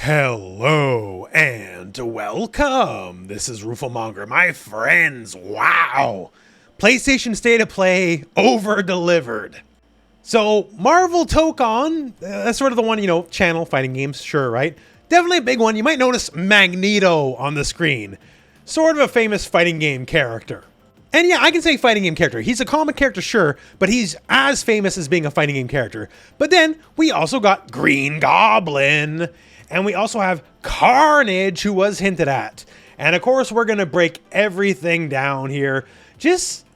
Hello and welcome. This is rooflemonger, my friends. Wow. PlayStation State of Play over-delivered. So, Marvel Tokon, that's sort of the one, channel, fighting games, sure, right? Definitely a big one. You might notice Magneto on the screen. Sort of a famous fighting game character. And yeah, I can say fighting game character. He's a comic character, sure, but he's as famous as being a fighting game character. But then, we also got Green Goblin. And we also have Carnage, who was hinted at. And of course, we're going to break everything down here. Just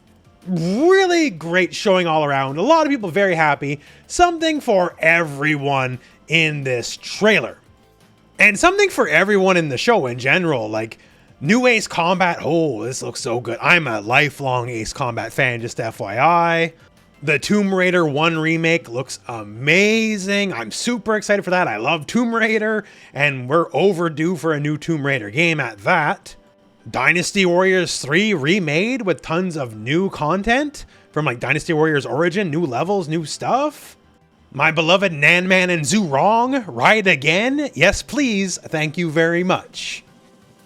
really great showing all around. A lot of people very happy. Something for everyone in this trailer. And something for everyone in the show in general. Like, new Ace Combat. Oh, this looks so good. I'm a lifelong Ace Combat fan, just FYI. The Tomb Raider 1 remake looks amazing. I'm super excited for that. I love Tomb Raider, and we're overdue for a new Tomb Raider game at that. Dynasty Warriors 3 remade with tons of new content from like Dynasty Warriors Origin, new levels, new stuff. My beloved Nan Man and Zurong ride again. Yes, please. Thank you very much.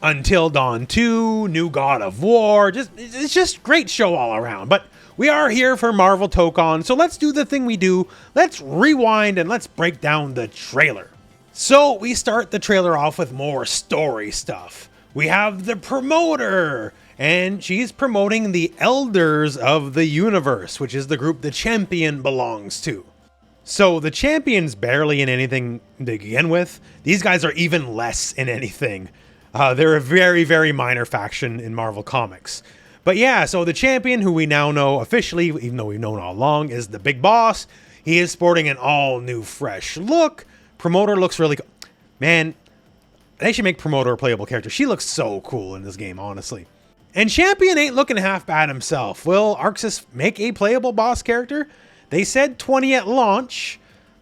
Until Dawn 2, new God of War. It's just great show all around. But we are here for Marvel Tokon, so let's do the thing we do. Let's rewind and let's break down the trailer. So we start the trailer off with more story stuff. We have the promoter, and she's promoting the Elders of the Universe, which is the group the Champion belongs to. So the Champion's barely in anything to begin with. These guys are even less in anything. They're a very, very minor faction in Marvel Comics. But yeah, so the Champion, who we now know officially, even though we've known all along, is the big boss. He is sporting an all-new, fresh look. Promoter looks really cool. Man, they should make Promoter a playable character. She looks so cool in this game, honestly. And Champion ain't looking half bad himself. Will Arxis make a playable boss character? They said 20 at launch,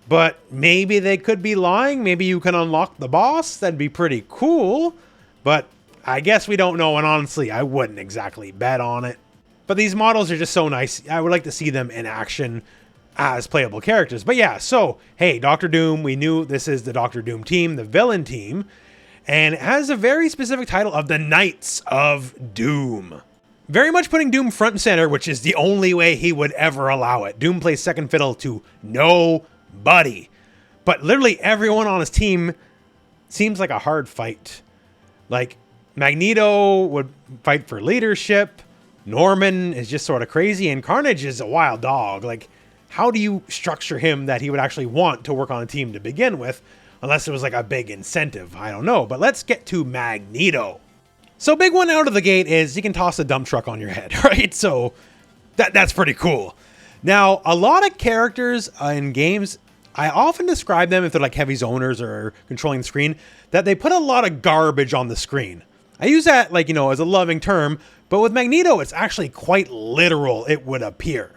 but maybe they could be lying. Maybe you can unlock the boss. That'd be pretty cool. But I guess we don't know, and honestly, I wouldn't exactly bet on it. But these models are just so nice. I would like to see them in action as playable characters. But yeah, so, hey, Doctor Doom, we knew this is the Doctor Doom team, the villain team, and it has a very specific title of the Knights of Doom. Very much putting Doom front and center, which is the only way he would ever allow it. Doom plays second fiddle to nobody. But literally everyone on his team seems like a hard fight. Like, Magneto would fight for leadership. Norman is just sort of crazy. And Carnage is a wild dog. Like, how do you structure him that he would actually want to work on a team to begin with? Unless it was like a big incentive. I don't know. But let's get to Magneto. So big one out of the gate is you can toss a dump truck on your head, right? So that's pretty cool. Now, a lot of characters in games, I often describe them, if they're like heavy zoners or controlling the screen, that they put a lot of garbage on the screen. I use that like, as a loving term, but with Magneto, it's actually quite literal, it would appear.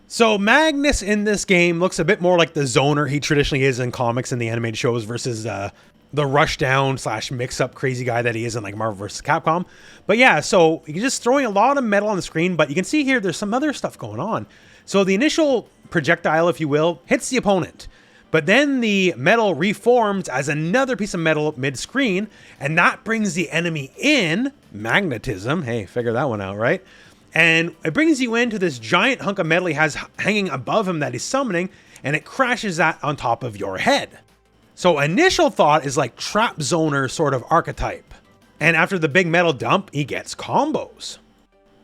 So Magnus in this game looks a bit more like the zoner he traditionally is in comics and the animated shows versus the rushdown / mix-up crazy guy that he is in like Marvel vs. Capcom. But yeah, so you're just throwing a lot of metal on the screen, but you can see here there's some other stuff going on. So the initial projectile, if you will, hits the opponent. But then the metal reforms as another piece of metal mid-screen, and that brings the enemy in, magnetism, hey, figure that one out, right? And it brings you into this giant hunk of metal he has hanging above him that he's summoning, and it crashes that on top of your head. So initial thought is like trap zoner sort of archetype. And after the big metal dump, he gets combos.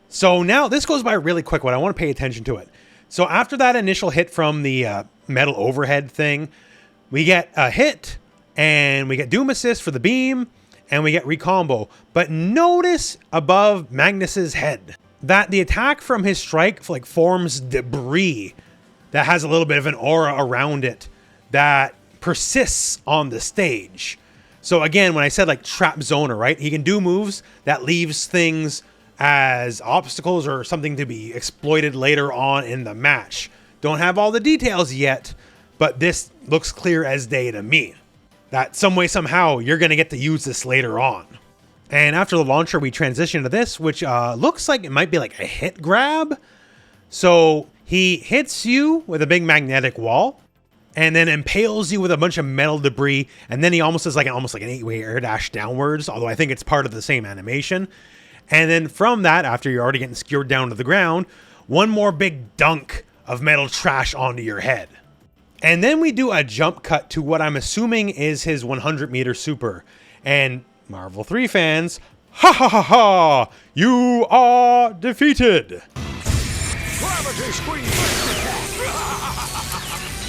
So now this goes by really quick, but I want to pay attention to it. So after that initial hit from the metal overhead thing, we get a hit, and we get Doom Assist for the beam, and we get recombo. But notice above Magnus's head that the attack from his strike like forms debris that has a little bit of an aura around it that persists on the stage. So again, when I said like trap zoner, right? He can do moves that leaves things as obstacles or something to be exploited later on in the match. Don't have all the details yet, but this looks clear as day to me. That some way, somehow, you're going to get to use this later on. And after the launcher, we transition to this, which looks like it might be like a hit grab. So he hits you with a big magnetic wall, and then impales you with a bunch of metal debris, and then he almost does like an 8-way air dash downwards, although I think it's part of the same animation. And then from that, after you're already getting skewered down to the ground, one more big dunk of metal trash onto your head. And then we do a jump cut to what I'm assuming is his 100-meter super. And Marvel 3 fans, ha ha ha ha, you are defeated. Gravity screen.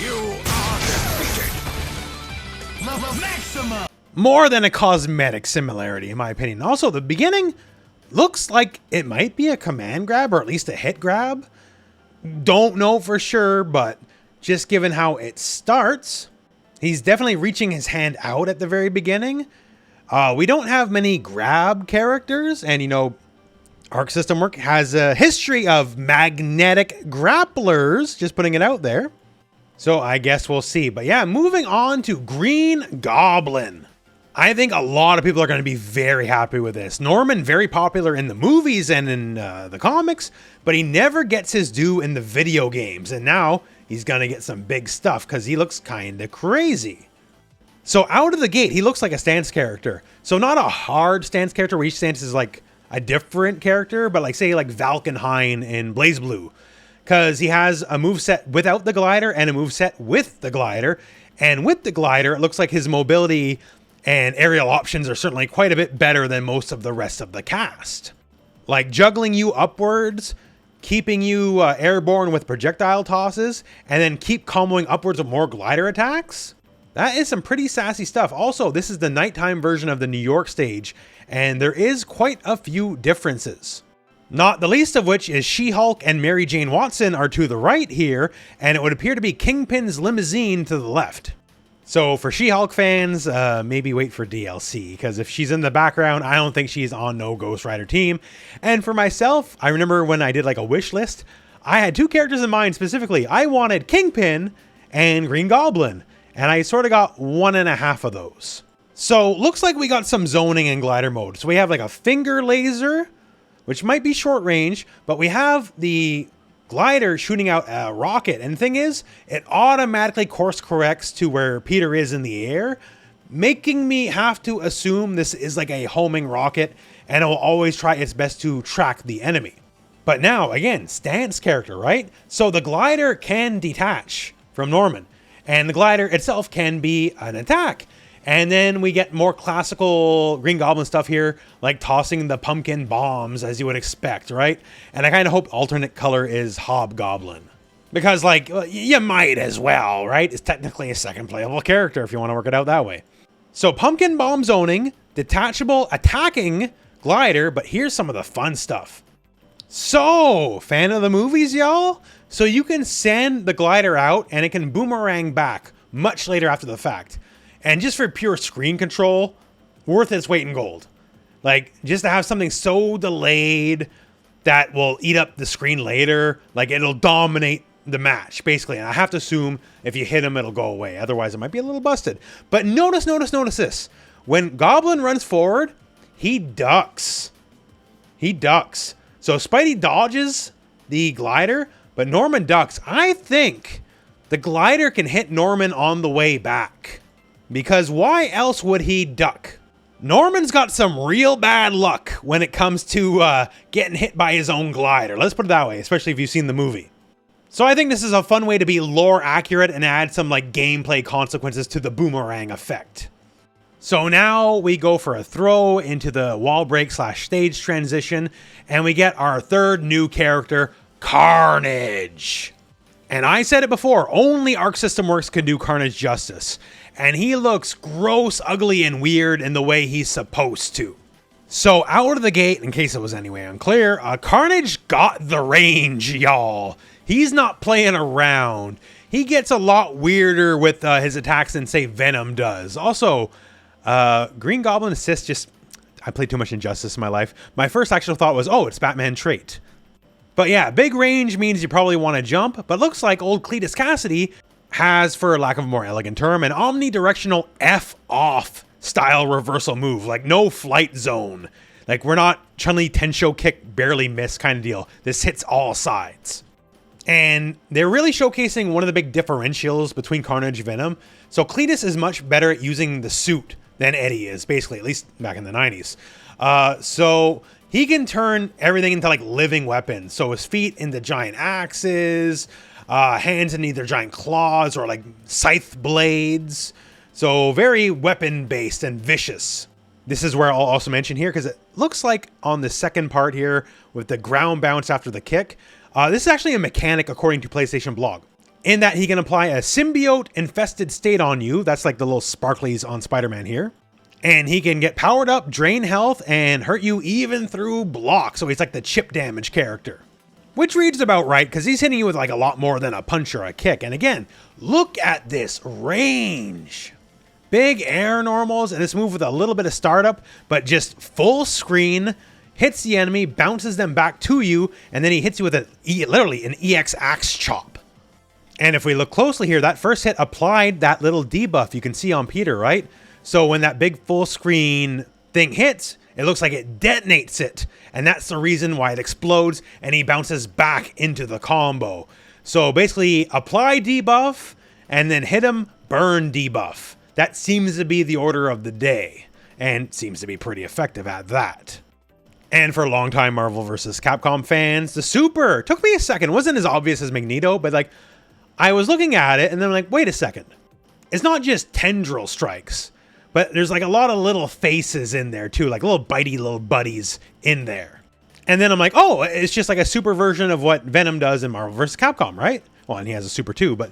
You are defeated. Level maximum. More than a cosmetic similarity, in my opinion. Also, the beginning looks like it might be a command grab, or at least a hit grab. Don't know for sure, but just given how it starts, he's definitely reaching his hand out at the very beginning. We don't have many grab characters, and you know, Arc System Works has a history of magnetic grapplers, just putting it out there. So I guess we'll see. But yeah, moving on to Green Goblin. I think a lot of people are going to be very happy with this. Norman, very popular in the movies and in the comics, but he never gets his due in the video games. And now he's going to get some big stuff because he looks kind of crazy. So out of the gate, he looks like a stance character. So not a hard stance character where each stance is like a different character, but like say like Valkenhayn in BlazBlue. Because he has a moveset without the glider and a moveset with the glider. And with the glider, it looks like his mobility and aerial options are certainly quite a bit better than most of the rest of the cast. Like juggling you upwards, keeping you airborne with projectile tosses, and then keep comboing upwards with more glider attacks. That is some pretty sassy stuff. Also, this is the nighttime version of the New York stage, and there is quite a few differences. Not the least of which is She-Hulk and Mary Jane Watson are to the right here, and it would appear to be Kingpin's limousine to the left. So for She-Hulk fans, maybe wait for DLC, because if she's in the background, I don't think she's on no Ghost Rider team. And for myself, I remember when I did like a wish list, I had two characters in mind specifically. I wanted Kingpin and Green Goblin, and I sort of got 1.5 of those. So looks like we got some zoning and glider mode. So we have like a finger laser, which might be short range, but we have the glider shooting out a rocket. And the thing is, it automatically course corrects to where Peter is in the air, making me have to assume this is like a homing rocket and it will always try its best to track the enemy. But now, again, stance character, right? So the glider can detach from Norman, and the glider itself can be an attack. And then we get more classical Green Goblin stuff here, like tossing the pumpkin bombs as you would expect, right? And I kind of hope alternate color is Hobgoblin. Because, like, you might as well, right? It's technically a second playable character if you want to work it out that way. So pumpkin bomb zoning, detachable attacking glider, but here's some of the fun stuff. So, fan of the movies, y'all? So you can send the glider out and it can boomerang back much later after the fact. And just for pure screen control, worth its weight in gold. Like, just to have something so delayed that will eat up the screen later, like it'll dominate the match, basically. And I have to assume if you hit him, it'll go away. Otherwise, it might be a little busted. But notice this. When Goblin runs forward, he ducks. He ducks. So Spidey dodges the glider, but Norman ducks. I think the glider can hit Norman on the way back. Because why else would he duck? Norman's got some real bad luck when it comes to getting hit by his own glider. Let's put it that way, especially if you've seen the movie. So I think this is a fun way to be lore accurate and add some like gameplay consequences to the boomerang effect. So now we go for a throw into the wall break / stage transition, and we get our third new character, Carnage. And I said it before, only Arc System Works can do Carnage justice. And he looks gross, ugly, and weird in the way he's supposed to. So out of the gate, in case it was anyway unclear, Carnage got the range, y'all. He's not playing around. He gets a lot weirder with his attacks than, say, Venom does. Also, Green Goblin assist just... I played too much Injustice in my life. My first actual thought was, oh, it's Batman trait. But yeah, big range means you probably want to jump, but looks like old Cletus Cassidy has, for lack of a more elegant term, an omnidirectional F-off style reversal move. Like, no flight zone. Like, we're not Chun-Li Tensho kick, barely miss kind of deal. This hits all sides. And they're really showcasing one of the big differentials between Carnage and Venom. So Cletus is much better at using the suit than Eddie is, basically, at least back in the 90s. So he can turn everything into like living weapons. So his feet into giant axes, hands in either giant claws or like scythe blades. So very weapon based and vicious. This is where I'll also mention here, because it looks like on the second part here with the ground bounce after the kick, this is actually a mechanic according to PlayStation Blog, in that he can apply a symbiote infested state on you. That's like the little sparklies on Spider-Man here. And he can get powered up, drain health, and hurt you even through blocks. So he's like the chip damage character. Which reads about right, because he's hitting you with like a lot more than a punch or a kick. And again, look at this range. Big air normals, and this move with a little bit of startup, but just full screen, hits the enemy, bounces them back to you, and then he hits you with literally an EX axe chop. And if we look closely here, that first hit applied that little debuff you can see on Peter, right? So when that big full screen thing hits, it looks like it detonates it. And that's the reason why it explodes and he bounces back into the combo. So basically apply debuff and then hit him, burn debuff. That seems to be the order of the day and seems to be pretty effective at that. And for longtime Marvel vs. Capcom fans, the super took me a second. It wasn't as obvious as Magneto, but like I was looking at it and then I'm like, wait a second. It's not just tendril strikes, but there's like a lot of little faces in there too, like little bitey little buddies in there. And then I'm like, oh, it's just like a super version of what Venom does in Marvel vs. Capcom, right? Well, and he has a super too, but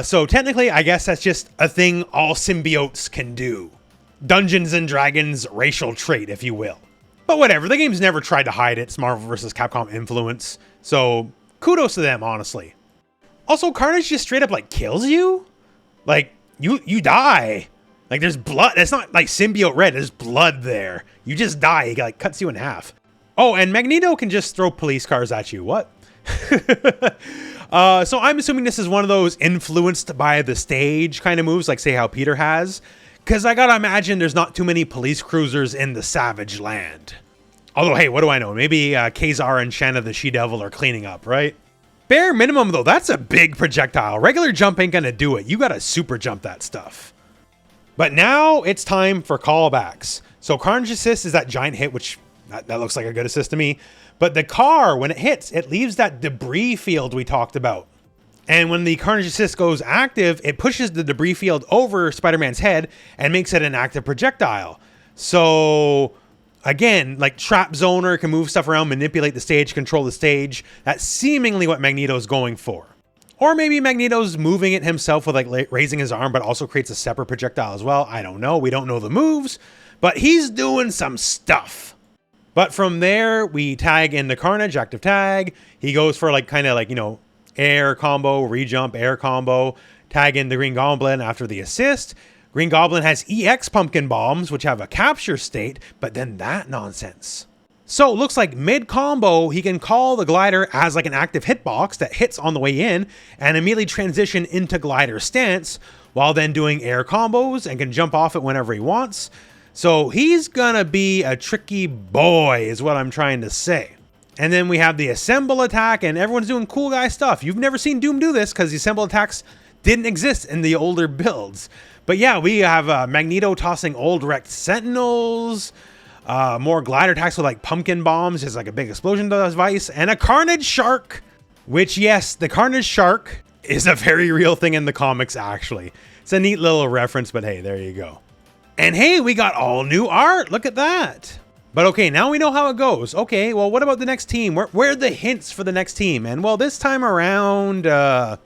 so technically, I guess that's just a thing all symbiotes can do. Dungeons and Dragons racial trait, if you will. But whatever, the game's never tried to hide its Marvel vs. Capcom influence, so kudos to them, honestly. Also, Carnage just straight up like kills you? Like, you die. Like there's blood, it's not like symbiote red, there's blood there. You just die, he like cuts you in half. Oh, and Magneto can just throw police cars at you, what? So I'm assuming this is one of those influenced by the stage kind of moves, like say how Peter has. Because I gotta imagine there's not too many police cruisers in the Savage Land. Although, hey, what do I know? Maybe Kazar and Shanna the She-Devil are cleaning up, right? Bare minimum, though, that's a big projectile. Regular jump ain't gonna do it. You gotta super jump that stuff. But now it's time for callbacks. So Carnage Assist is that giant hit, which that looks like a good assist to me. But the car, when it hits, it leaves that debris field we talked about. And when the Carnage Assist goes active, it pushes the debris field over Spider-Man's head and makes it an active projectile. So again, like Trap Zoner can move stuff around, manipulate the stage, control the stage. That's seemingly what Magneto's going for. Or maybe Magneto's moving it himself with like raising his arm, but also creates a separate projectile as well. I don't know. We don't know the moves, but he's doing some stuff. But from there, we tag into Carnage, active tag. He goes for like kind of like, you know, air combo, rejump, air combo, tag into Green Goblin after the assist. Green Goblin has EX pumpkin bombs, which have a capture state, but then that nonsense. So it looks like mid-combo, he can call the glider as like an active hitbox that hits on the way in and immediately transition into glider stance while then doing air combos and can jump off it whenever he wants. So he's gonna be a tricky boy is what I'm trying to say. And then we have the assemble attack and everyone's doing cool guy stuff. You've never seen Doom do this because the assemble attacks didn't exist in the older builds. But yeah, we have Magneto tossing old wrecked sentinels, more glider attacks with like pumpkin bombs, just like a big explosion device, and a Carnage shark, which yes, the Carnage shark is a very real thing in the comics actually. It's a neat little reference, but hey, there you go. And hey, we got all new art. Look at that. But okay, now we know how it goes. Okay, well, what about the next team? Where are the hints for the next team? And well, this time around, I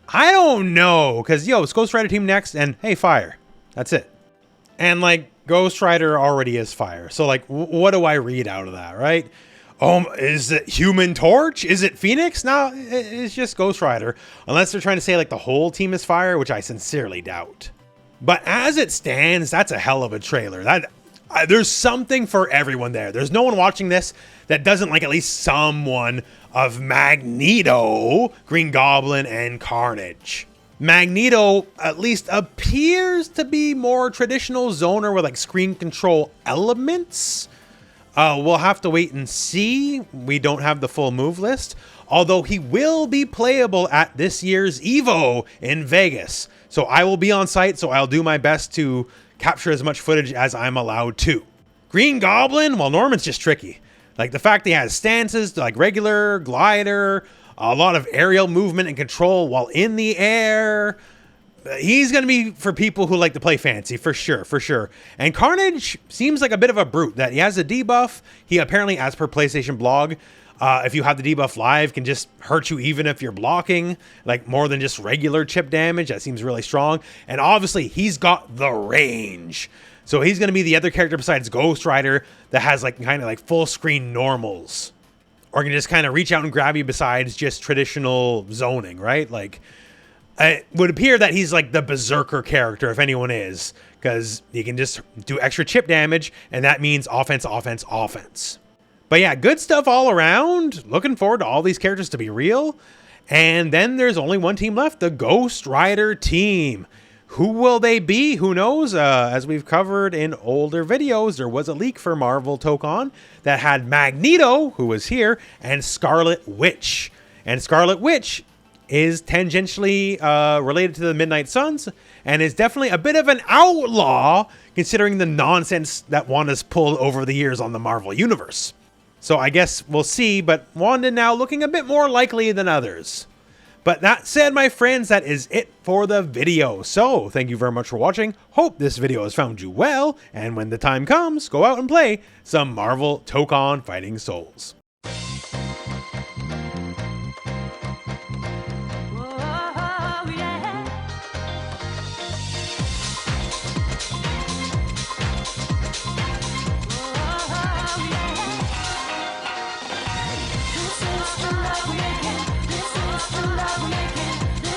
don't know. Because, yo, it's Ghost Rider team next, and hey, fire. That's it. And, like, Ghost Rider already is fire. So, like, what do I read out of that, right? Is it Human Torch? Is it Phoenix? No, it's just Ghost Rider. Unless they're trying to say, like, the whole team is fire, which I sincerely doubt. But as it stands, that's a hell of a trailer. There's something for everyone there. There's no one watching this that doesn't like at least someone of Magneto, Green Goblin, and Carnage. Magneto at least appears to be more traditional zoner with like screen control elements. We'll have to wait and see. We don't have the full move list. although he will be playable at this year's EVO in Vegas. So I will be on site, so I'll do my best to capture as much footage as I'm allowed to. Green Goblin, well, Norman's just tricky. Like the fact that he has stances like regular, glider, a lot of aerial movement and control while in the air. He's going to be for people who like to play fancy, for sure, for sure. And Carnage seems like a bit of a brute, that he has a debuff. He apparently, as per PlayStation blog, if you have the debuff live, can just hurt you even if you're blocking, like more than just regular chip damage. That seems really strong. And obviously, he's got the range. So he's going to be the other character besides Ghost Rider that has like kind of like full screen normals. Or can just kind of reach out and grab you besides just traditional zoning, right? Like, it would appear that he's like the berserker character, if anyone is, because he can just do extra chip damage, and that means offense, offense, offense. But yeah, good stuff all around. Looking forward to all these characters to be real. And then there's only one team left, the Ghost Rider team. Who will they be? Who knows? As we've covered in older videos, there was a leak for Marvel Tokon that had Magneto, who was here, and Scarlet Witch. And Scarlet Witch is tangentially related to the Midnight Suns and is definitely a bit of an outlaw considering the nonsense that Wanda's pulled over the years on the Marvel Universe. So I guess we'll see, but Wanda now looking a bit more likely than others. But that said, my friends, that is it for the video. So thank you very much for watching. Hope this video has found you well, and when the time comes, go out and play some Marvel Tokon Fighting Souls.